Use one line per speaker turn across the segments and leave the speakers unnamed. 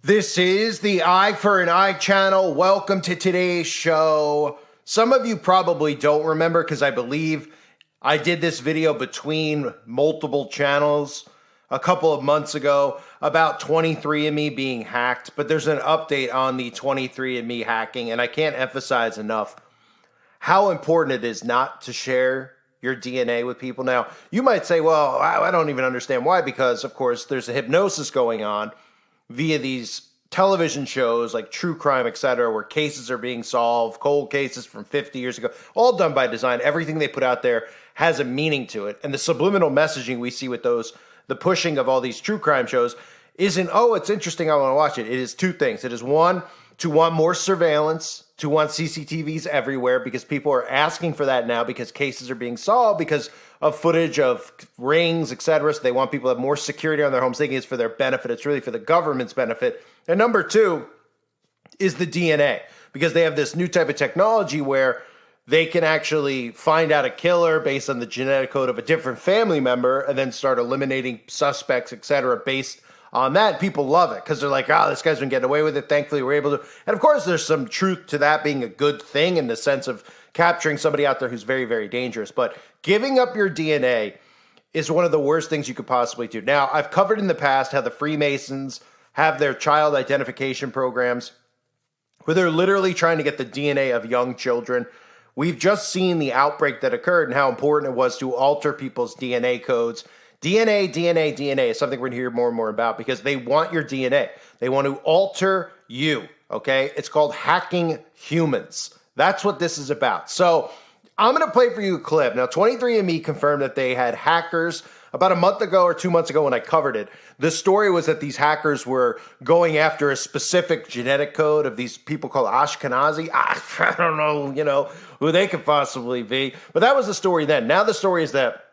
This is the Eye for an Eye channel. Welcome to today's show. Some of you probably don't remember because I believe I did this video between multiple channels a couple of months ago about 23andMe being hacked, but there's an update on the 23andMe hacking, and I can't emphasize enough how important it is not to share your DNA with people. Now, you might say, well, I don't even understand why, because, of course, there's a hypnosis going on via these television shows like true crime, etc., where cases are being solved, cold cases from 50 years ago, all done by design. Everything they put out there has a meaning to it. And the subliminal messaging we see with those, the pushing of all these true crime shows isn't, oh, it's interesting, I want to watch it. It is two things. It is one, to want more surveillance, to want CCTVs everywhere, because people are asking for that now because cases are being solved because of footage of rings, etc. So they want people to have more security on their homes, thinking it's for their benefit. It's really for the government's benefit. And number two is the DNA, because they have this new type of technology where they can actually find out a killer based on the genetic code of a different family member and then start eliminating suspects, etc., based on that. People love it because they're like, oh, this guy's been getting away with it. Thankfully, we're able to. And of course, there's some truth to that being a good thing in the sense of capturing somebody out there who's very, very dangerous. But giving up your DNA is one of the worst things you could possibly do. Now, I've covered in the past how the Freemasons have their child identification programs where they're literally trying to get the DNA of young children. We've just seen the outbreak that occurred and how important it was to alter people's DNA codes. DNA is something we're going to hear more and more about because they want your DNA. They want to alter you, okay? It's called hacking humans. That's what this is about. So I'm going to play for you a clip. Now, 23andMe confirmed that they had hackers about a month ago or 2 months ago when I covered it. The story was that these hackers were going after a specific genetic code of these people called Ashkenazi. I don't know, who they could possibly be. But that was the story then. Now the story is that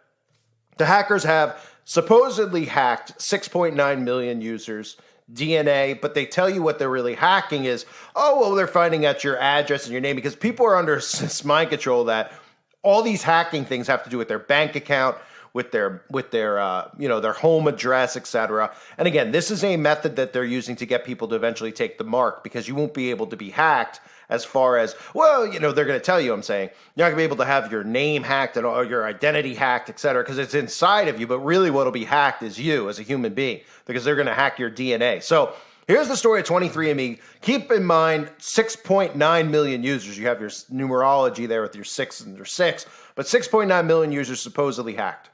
the hackers have supposedly hacked 6.9 million users' DNA, but they tell you what they're really hacking is, oh, well, they're finding out your address and your name because people are under mind control that all these hacking things have to do with their bank account, with their their home address, etc. And again, this is a method that they're using to get people to eventually take the mark because you won't be able to be hacked as far as, well, they're going to tell you, I'm saying, you're not going to be able to have your name hacked and all your identity hacked, etc., because it's inside of you. But really what will be hacked is you as a human being because they're going to hack your DNA. So here's the story of 23andMe. Keep in mind, 6.9 million users. You have your numerology there with your 6 and your 6, but 6.9 million users supposedly hacked.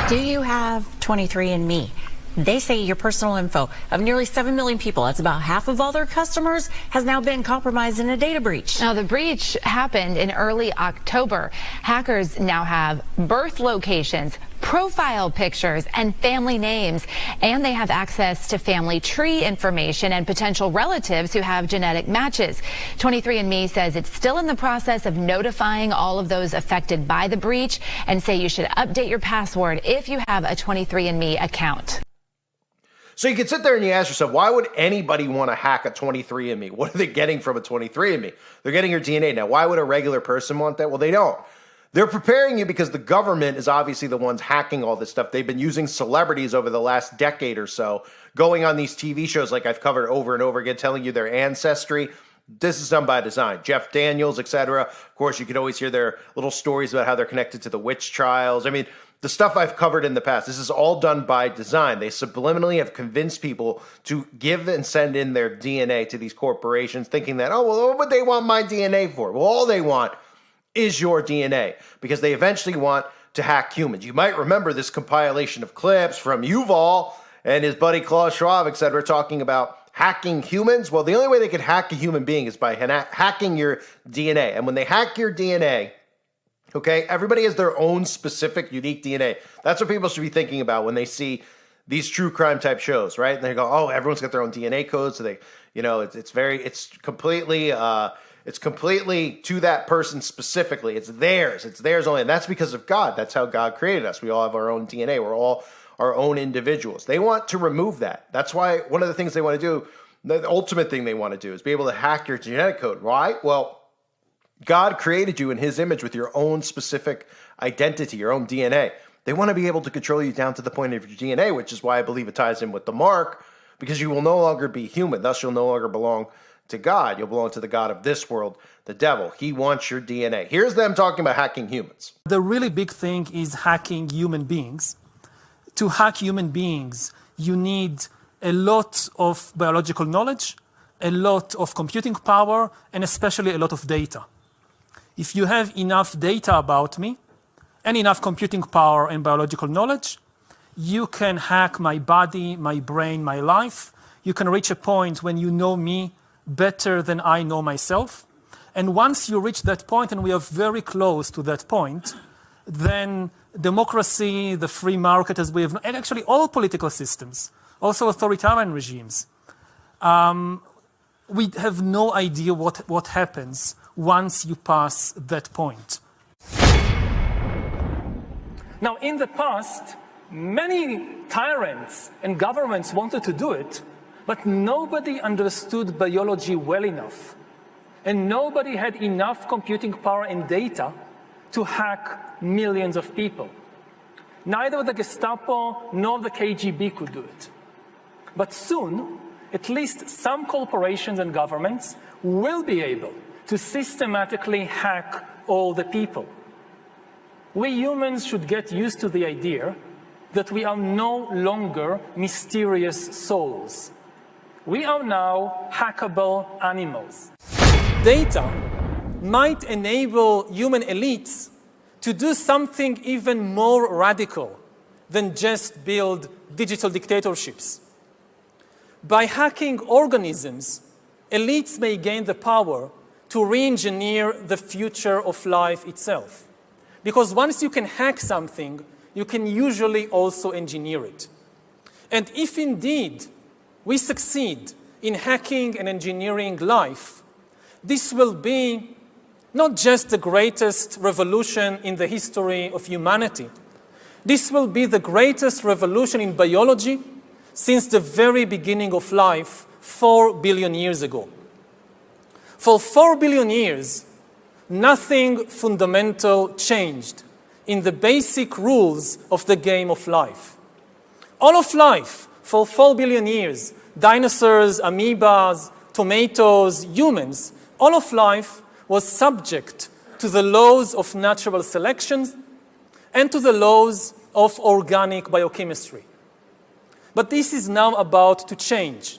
Do you have 23andMe? They say your personal info of nearly 7 million people, that's about half of all their customers, has now been compromised in a data breach.
Now, the breach happened in early October. Hackers now have birth locations, profile pictures, and family names, and they have access to family tree information and potential relatives who have genetic matches. 23andMe says it's still in the process of notifying all of those affected by the breach and say you should update your password if you have a 23andMe account.
So you can sit there and you ask yourself, why would anybody want to hack a 23andMe? What are they getting from a 23andMe? They're getting your DNA. Now, why would a regular person want that? Well, they don't. They're preparing you because the government is obviously the ones hacking all this stuff. They've been using celebrities over the last decade or so, going on these TV shows like I've covered over and over again, telling you their ancestry. This is done by design. Jeff Daniels, etc. Of course, you can always hear their little stories about how they're connected to the witch trials. I mean, the stuff I've covered in the past, this is all done by design. They subliminally have convinced people to give and send in their DNA to these corporations, thinking that, oh, well, what would they want my DNA for? Well, all they want is your DNA because they eventually want to hack humans. You might remember this compilation of clips from Yuval and his buddy Klaus Schwab, etc., talking about hacking humans. Well, the only way they could hack a human being is by hacking your DNA. And when they hack your DNA, okay, everybody has their own specific, unique DNA. That's what people should be thinking about when they see these true crime type shows, right? And they go, oh, everyone's got their own DNA code, so they, it's completely to that person specifically. It's theirs only, and that's because of God. That's how God created us. We all have our own DNA. We're all our own individuals. They want to remove that. That's why one of the things they want to do, the ultimate thing they want to do, is be able to hack your genetic code. Why? Well, God created you in his image with your own specific identity, your own DNA. They want to be able to control you down to the point of your DNA, which is why I believe it ties in with the mark, because you will no longer be human. Thus, you'll no longer belong to God. You'll belong to the God of this world, the devil. He wants your DNA. Here's them talking about hacking humans.
The really big thing is hacking human beings. To hack human beings, you need a lot of biological knowledge, a lot of computing power, and especially a lot of data. If you have enough data about me and enough computing power and biological knowledge, you can hack my body, my brain, my life. You can reach a point when you know me better than I know myself. And once you reach that point, and we are very close to that point, then democracy, the free market as we have, and actually all political systems, also authoritarian regimes, we have no idea what happens once you pass that point. Now, in the past, many tyrants and governments wanted to do it, but nobody understood biology well enough. And nobody had enough computing power and data to hack millions of people. Neither the Gestapo nor the KGB could do it. But soon, at least some corporations and governments will be able to systematically hack all the people. We humans should get used to the idea that we are no longer mysterious souls. We are now hackable animals. Data might enable human elites to do something even more radical than just build digital dictatorships. By hacking organisms, elites may gain the power to re-engineer the future of life itself. Because once you can hack something, you can usually also engineer it. And if indeed we succeed in hacking and engineering life, this will be not just the greatest revolution in the history of humanity. This will be the greatest revolution in biology since the very beginning of life 4 billion years ago. For 4 billion years, nothing fundamental changed in the basic rules of the game of life. All of life, for 4 billion years, dinosaurs, amoebas, tomatoes, humans, all of life was subject to the laws of natural selection and to the laws of organic biochemistry. But this is now about to change.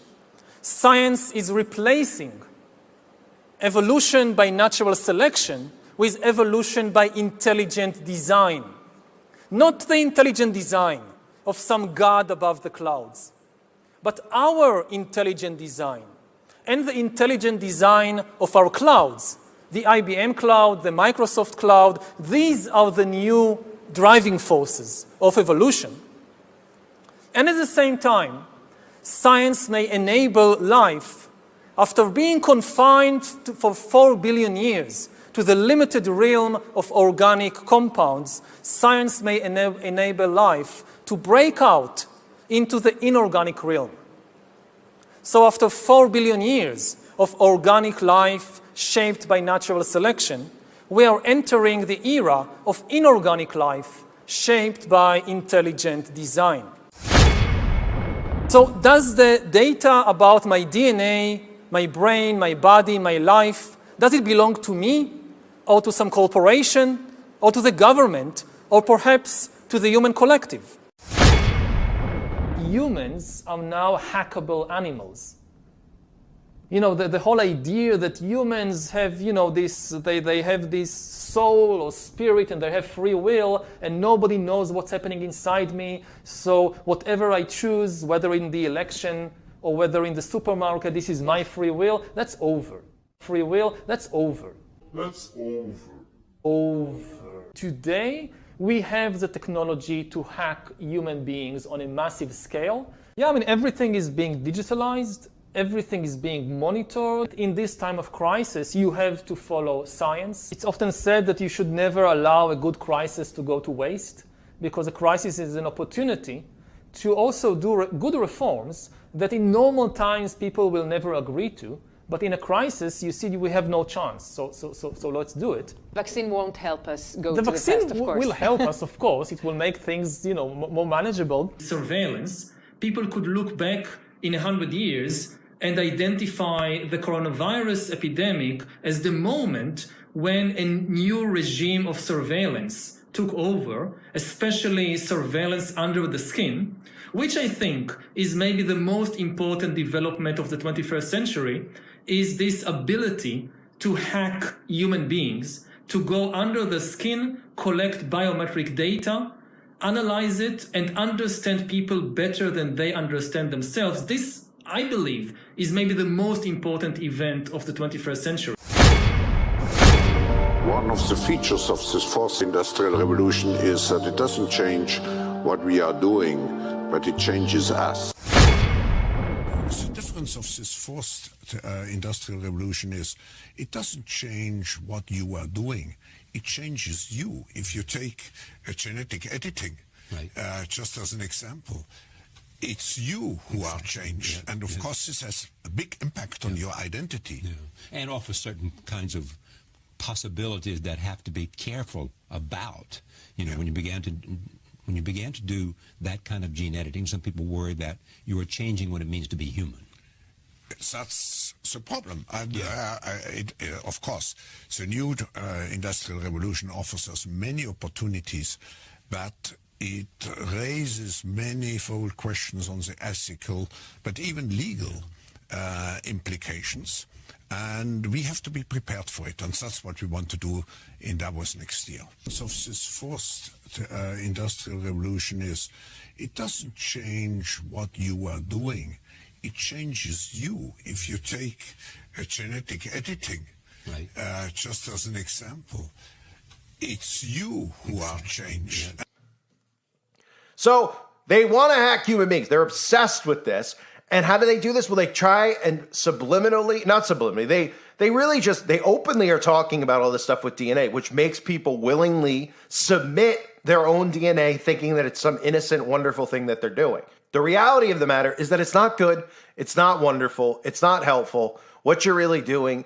Science is replacing evolution by natural selection with evolution by intelligent design. Not the intelligent design of some god above the clouds, but our intelligent design and the intelligent design of our clouds, the IBM cloud, the Microsoft cloud. These are the new driving forces of evolution. And at the same time, science may enable life, after being confined for 4 billion years to the limited realm of organic compounds, science may enable life to break out into the inorganic realm. So after 4 billion years of organic life shaped by natural selection, we are entering the era of inorganic life shaped by intelligent design. So does the data about my DNA, my brain, my body, my life, does it belong to me or to some corporation or to the government or perhaps to the human collective? Humans are now hackable animals. You know, the whole idea that humans have, you know, they have this soul or spirit and they have free will and nobody knows what's happening inside me. So whatever I choose, whether in the election or whether in the supermarket, this is my free will, that's over. Free will, that's over.
That's over.
Over. Today, we have the technology to hack human beings on a massive scale. Yeah, I mean, everything is being digitalized. Everything is being monitored. In this time of crisis, you have to follow science. It's often said that you should never allow a good crisis to go to waste, because a crisis is an opportunity to also do good reforms that in normal times people will never agree to. But in a crisis, you see, we have no chance. So let's do it.
Vaccine won't help us go
the
to the
vaccine
test, of course.
will help us, of course. It will make things, you know, more manageable. Surveillance. People could look back in 100 years and identify the coronavirus epidemic as the moment when a new regime of surveillance took over, especially surveillance under the skin, which I think is maybe the most important development of the 21st century, is this ability to hack human beings, to go under the skin, collect biometric data, analyze it, and understand people better than they understand themselves. This, I believe, is maybe the most important event of the 21st century.
One of the features of this fourth industrial revolution is that it doesn't change what we are doing, but it changes us.
The difference of this fourth industrial revolution is it doesn't change what you are doing. It changes you. If you take genetic editing, right. Just as an example, it's you who are changed. And of course, this has a big impact on your identity.
And offers certain kinds of possibilities that have to be careful about. You know, when you began to do that kind of gene editing, some people worry that you are changing what it means to be human.
That's the problem. And of course, the new industrial revolution offers us many opportunities, but it raises manifold questions on the ethical, but even legal implications. And we have to be prepared for it, and that's what we want to do in Davos next year. So this fourth industrial revolution is, it doesn't change what you are doing. It changes you. If you take genetic editing, right. Just as an example, it's you who are changed.
So they want to hack human beings. They're obsessed with this. And how do they do this? Well, they try and they openly are talking about all this stuff with DNA, which makes people willingly submit their own DNA thinking that it's some innocent, wonderful thing that they're doing. The reality of the matter is that it's not good. It's not wonderful. It's not helpful. What you're really doing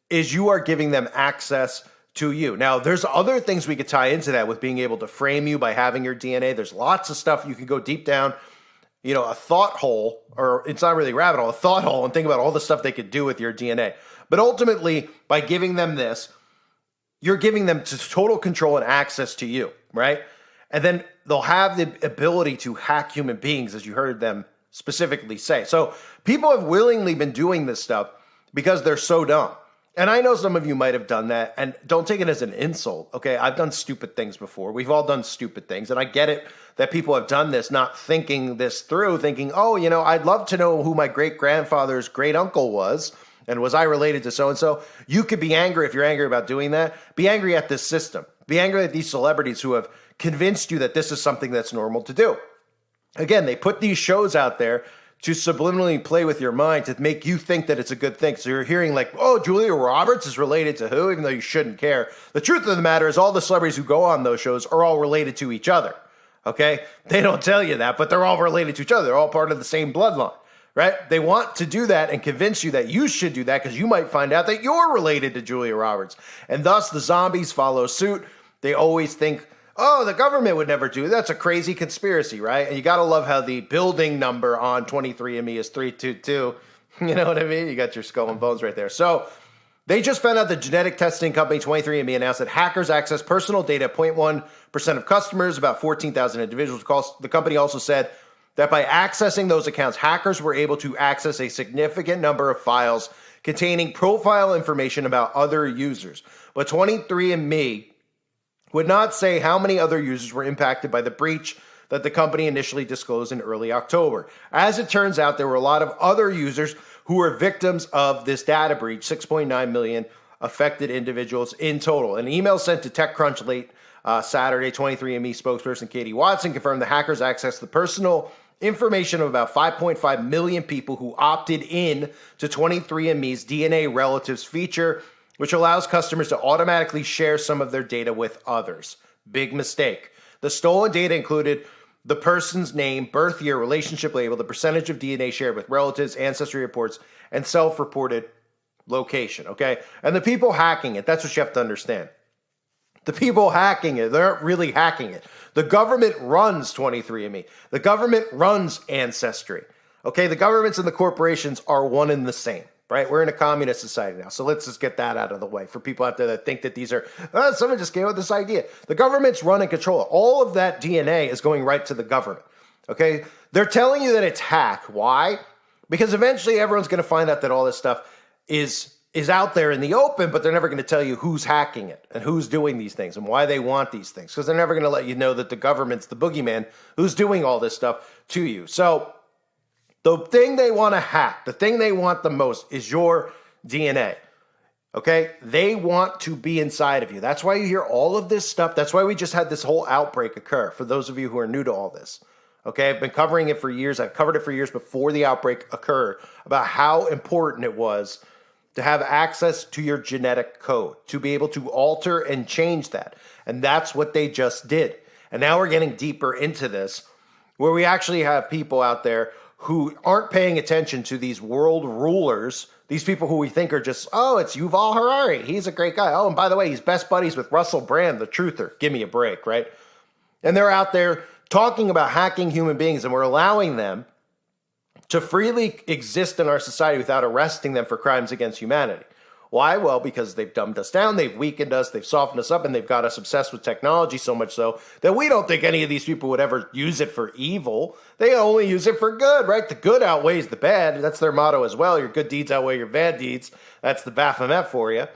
is you are giving them access to you. Now, there's other things we could tie into that with being able to frame you by having your DNA. There's lots of stuff you can go deep down, you know, a thought hole, or it's not really a rabbit hole, a thought hole, and think about all the stuff they could do with your DNA. But ultimately, by giving them this, you're giving them total control and access to you, right? And then they'll have the ability to hack human beings, as you heard them specifically say. So people have willingly been doing this stuff because they're so dumb. And I know some of you might have done that, and don't take it as an insult, okay? I've done stupid things before. We've all done stupid things, and I get it that people have done this not thinking this through, thinking, oh, you know, I'd love to know who my great-grandfather's great-uncle was, and was I related to so-and-so? You could be angry if you're angry about doing that. Be angry at this system. Be angry at these celebrities who have convinced you that this is something that's normal to do. Again, they put these shows out there to subliminally play with your mind to make you think that it's a good thing. So you're hearing like, oh, Julia Roberts is related to who, even though you shouldn't care. The truth of the matter is all the celebrities who go on those shows are all related to each other, okay? They don't tell you that, but they're all related to each other. They're all part of the same bloodline, right? They want to do that and convince you that you should do that because you might find out that you're related to Julia Roberts. And thus the zombies follow suit. They always think, oh, the government would never do that. That's a crazy conspiracy, right? And you got to love how the building number on 23andMe is 322. You know what I mean? You got your skull and bones right there. So they just found out the genetic testing company 23andMe announced that hackers access personal data of 0.1% of customers, about 14,000 individuals. The company also said that by accessing those accounts, hackers were able to access a significant number of files containing profile information about other users. But 23andMe would not say how many other users were impacted by the breach that the company initially disclosed in early October. As it turns out, there were a lot of other users who were victims of this data breach, 6.9 million affected individuals in total. An email sent to TechCrunch late Saturday, 23andMe spokesperson Katie Watson confirmed the hackers accessed the personal information of about 5.5 million people who opted in to 23andMe's DNA relatives feature, which allows customers to automatically share some of their data with others. Big mistake. The stolen data included the person's name, birth year, relationship label, the percentage of DNA shared with relatives, ancestry reports, and self-reported location, okay? And the people hacking it, that's what you have to understand. The people hacking it, they aren't really hacking it. The government runs 23andMe. The government runs Ancestry. Okay, the governments and the corporations are one and the same, right? We're in a communist society now. So let's just get that out of the way for people out there that think that these are, someone just came up with this idea. The government's run and control it. All of that DNA is going right to the government. Okay, they're telling you that it's hacked. Why? Because eventually everyone's going to find out that all this stuff is out there in the open, but they're never going to tell you who's hacking it and who's doing these things and why they want these things, because they're never going to let you know that the government's the boogeyman who's doing all this stuff to you. So the thing they want to hack, the thing they want the most is your DNA. Okay? They want to be inside of you. That's why you hear all of this stuff. That's why we just had this whole outbreak occur, for those of you who are new to all this. Okay, I've been covering it for years. I've covered it for years before the outbreak occurred, about how important it was to have access to your genetic code, to be able to alter and change that. And that's what they just did. And now we're getting deeper into this, where we actually have people out there who aren't paying attention to these world rulers, these people who we think are just, oh, it's Yuval Harari. He's a great guy. Oh, and by the way, he's best buddies with Russell Brand, the truther. Give me a break, right? And they're out there talking about hacking human beings, and we're allowing them to freely exist in our society without arresting them for crimes against humanity. Why? Well, because they've dumbed us down, they've weakened us, they've softened us up, and they've got us obsessed with technology so much so that we don't think any of these people would ever use it for evil. They only use it for good, right? The good outweighs the bad. That's their motto as well. Your good deeds outweigh your bad deeds. That's the Baphomet for you,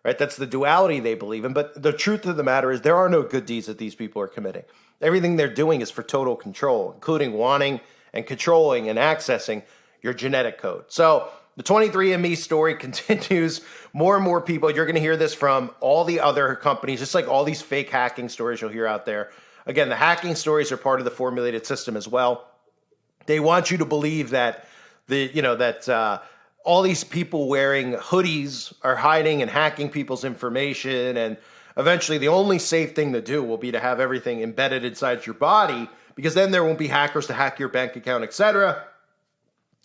right? That's the duality they believe in. But the truth of the matter is there are no good deeds that these people are committing. Everything they're doing is for total control, including wanting and controlling and accessing your genetic code. So the 23andMe story continues. More and more people, you're going to hear this from all the other companies, just like all these fake hacking stories you'll hear out there. Again, the hacking stories are part of the formulated system as well. They want you to believe that all these people wearing hoodies are hiding and hacking people's information, and eventually the only safe thing to do will be to have everything embedded inside your body, because then there won't be hackers to hack your bank account, etc.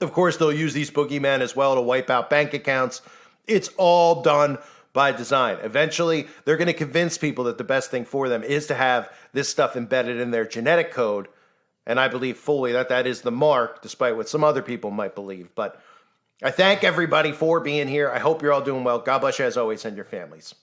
Of course, they'll use these boogeymen as well to wipe out bank accounts. It's all done by design. Eventually, they're going to convince people that the best thing for them is to have this stuff embedded in their genetic code. And I believe fully that that is the mark, despite what some other people might believe. But I thank everybody for being here. I hope you're all doing well. God bless you as always, and your families.